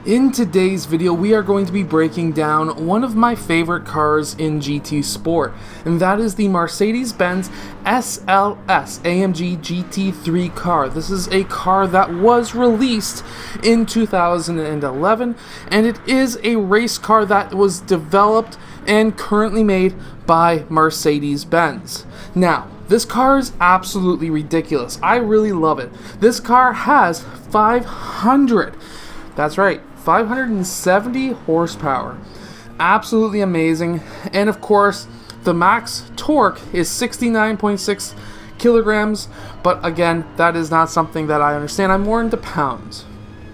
In today's video, we are going to be breaking down one of my favorite cars in GT Sport, and that is the Mercedes-Benz SLS AMG GT3 car. This is a car that was released in 2011, and it is a race car that was developed and currently made by Mercedes-Benz. Now, this car is absolutely ridiculous. I really love it. This car has 570 horsepower. Absolutely amazing. And of course, the max torque is 69.6 kilograms, but again, that is not something that I understand. I'm more into pounds,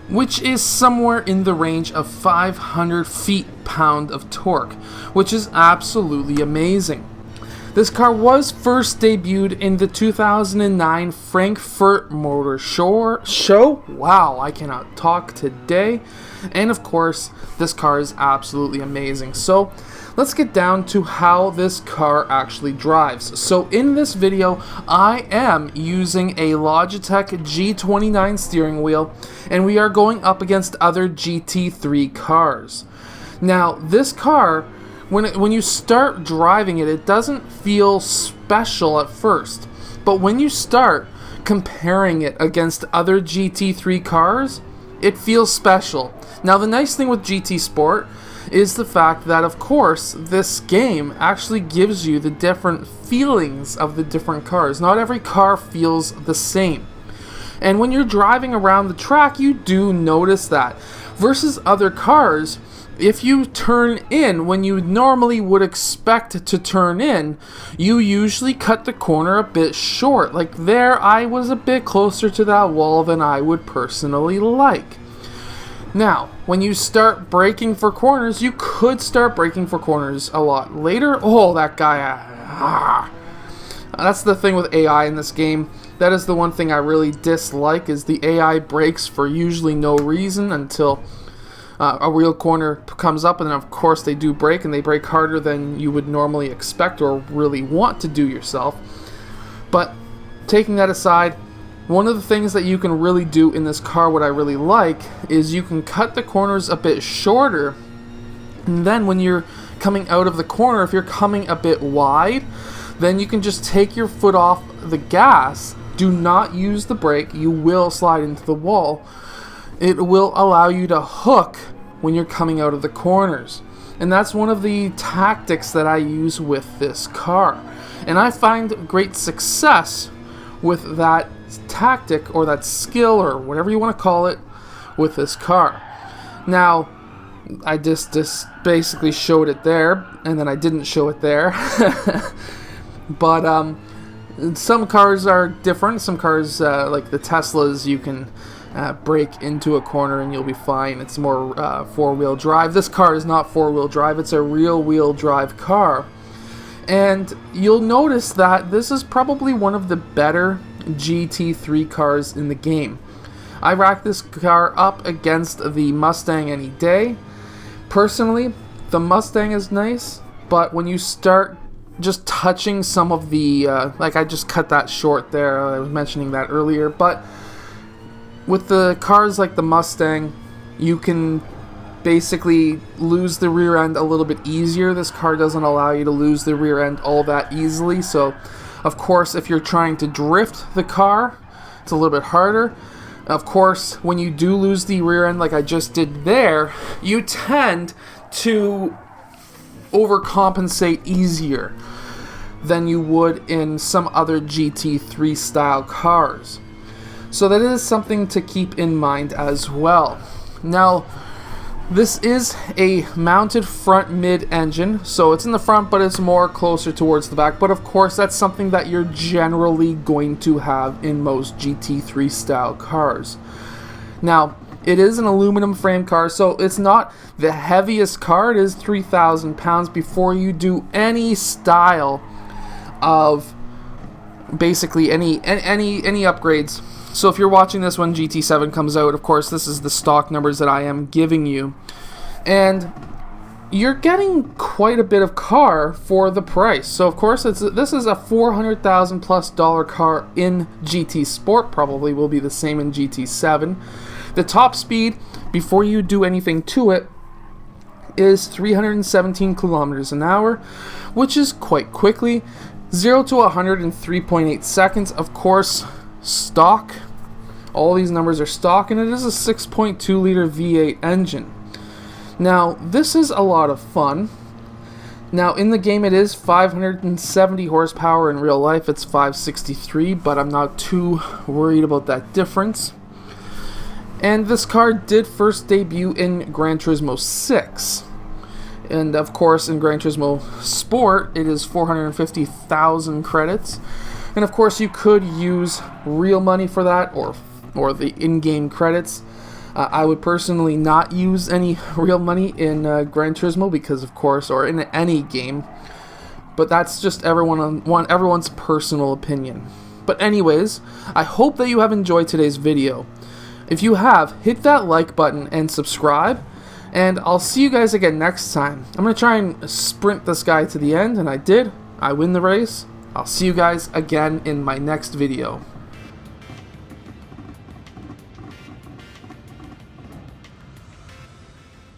which is somewhere in the range of 500 feet-pound of torque, which is absolutely amazing. This car was first debuted in the 2009 Frankfurt Motor Show. Wow, I cannot talk today. And of course, this car is absolutely amazing. So let's get down to how this car actually drives. So in this video, I am using a Logitech G29 steering wheel, and we are going up against other GT3 cars. Now, this car, when you start driving it, it doesn't feel special at first. But when you start comparing it against other GT3 cars, it feels special. Now, the nice thing with GT Sport is the fact that, of course, this game actually gives you the different feelings of the different cars. Not every car feels the same. And when you're driving around the track, you do notice that. Versus other cars, if you turn in when you normally would expect to turn in, you usually cut the corner a bit short. Like there, I was a bit closer to that wall than I would personally like. Now, when you start braking for corners, you could start braking for corners a lot later. Oh, that guy. That's the thing with AI in this game. That is the one thing I really dislike, is the AI brakes for usually no reason until a real corner comes up, and then of course they do brake, and they brake harder than you would normally expect or really want to do yourself. But taking that aside, one of the things that you can really do in this car, what I really like, is you can cut the corners a bit shorter, and then when you're coming out of the corner, if you're coming a bit wide, then you can just take your foot off the gas. Do not use the brake. You will slide into the wall. It will allow you to hook when you're coming out of the corners. And that's one of the tactics that I use with this car. And I find great success with that tactic, or that skill, or whatever you want to call it, with this car. Now, I just basically showed it there, and then I didn't show it there. But some cars are different. Some cars, like the Teslas, you can brake into a corner and you'll be fine. It's more four-wheel drive. This car is not four-wheel drive. It's a real-wheel drive car. And you'll notice that this is probably one of the better GT3 cars in the game. I rack this car up against the Mustang any day. Personally, the Mustang is nice, but when you start just touching some of the, like I just cut that short there, I was mentioning that earlier, but with the cars like the Mustang, you can basically lose the rear end a little bit easier. This car doesn't allow you to lose the rear end all that easily, so of course if you're trying to drift the car, it's a little bit harder. Of course, when you do lose the rear end like I just did there, you tend to overcompensate easier than you would in some other GT3 style cars. So that is something to keep in mind as well. Now, this is a mounted front mid-engine, so it's in the front, but it's more closer towards the back. But of course, that's something that you're generally going to have in most GT3 style cars. Now, it is an aluminum frame car, so it's not the heaviest car. It is 3,000 pounds before you do any style of basically any upgrades. So if you're watching this when GT7 comes out, of course, this is the stock numbers that I am giving you. And you're getting quite a bit of car for the price. So of course, this is a $400,000 plus car in GT Sport. Probably will be the same in GT7. The top speed before you do anything to it is 317 kilometers an hour, which is quite quickly. 0 to 100 in 3.8 seconds. Of course, stock. All these numbers are stock, and it is a 6.2 liter V8 engine. Now, this is a lot of fun. Now, in the game it is 570 horsepower. In real life it's 563, but I'm not too worried about that difference. And this car did first debut in Gran Turismo 6. And of course, in Gran Turismo Sport, it is 450,000 credits. And of course, you could use real money for that, or the in-game credits. I would personally not use any real money in Gran Turismo because, of course, or in any game. But that's just everyone's personal opinion. But anyways, I hope that you have enjoyed today's video. If you have, hit that like button and subscribe. And I'll see you guys again next time. I'm going to try and sprint this guy to the end, and I did. I win the race. I'll see you guys again in my next video.